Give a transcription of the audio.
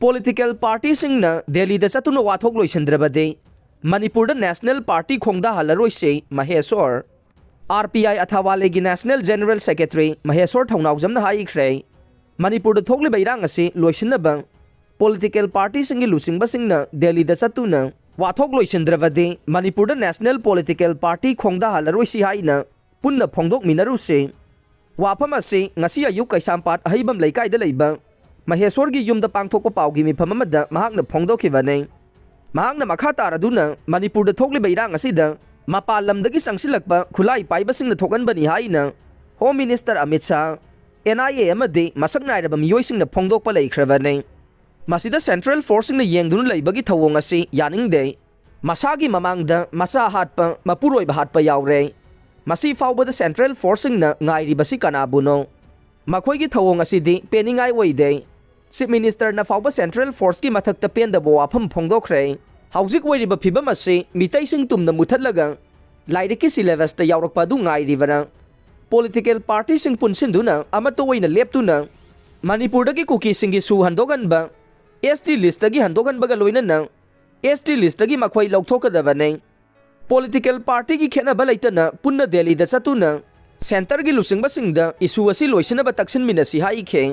Political party-singna Delhi-da chatuna wathok loisindrabadi Manipur-da National Party khongda halaroise Maheswar RPI Athawalegi National General Secretary Maheswar Thaunaujamna haikhre Manipur-da thokliba irang asi loisinaba Political party-singi lusingbasingna Delhi-da chatuna wathok loisindrabadi Manipur-da National Political Party khongda halaroise haina punna phongdok minaruse wafam asi ngasi ayuk kaisampat ahibam laikai-da leiba Maheswar gi yumda pangthokpa paugi mifam amada mahakna phongdokhibane mahakna makha taraduna Manipur-da thokliba irang asida mapal lamdagi sangsilakpa khulai paibasingna thokanbani haina Home Minister Amit Shah NIA amadi masak nairaba miyoisingna phongdokpa leikhravane masida Central Force-singna yengduna leibagi thawong asi yaningde masagi mamangda masa hatpa mapuroiba hatpa yaure masi faubada Central Force-singna ngairibasi kanabuno makhoi gi thawong asidi peningai oide Chief Minister na fauba Central Force ki mathakta pendaba wafam phongdokhre haujik oiriba phibam asi mitaising tumna muthatlaga lairiki syllabus ta yaurakpa du ngairibana political party sing punsinduna amato oina leptuna Manipur dagi kuki singi su handoganba ST list dagi handoganba ga loinana ST list dagi makhoi lauthokadabane political party ki khenaba leitana punna Delhi da chatuna center gi lusingbasingda isu asi loisinaba taksin minasi haikhe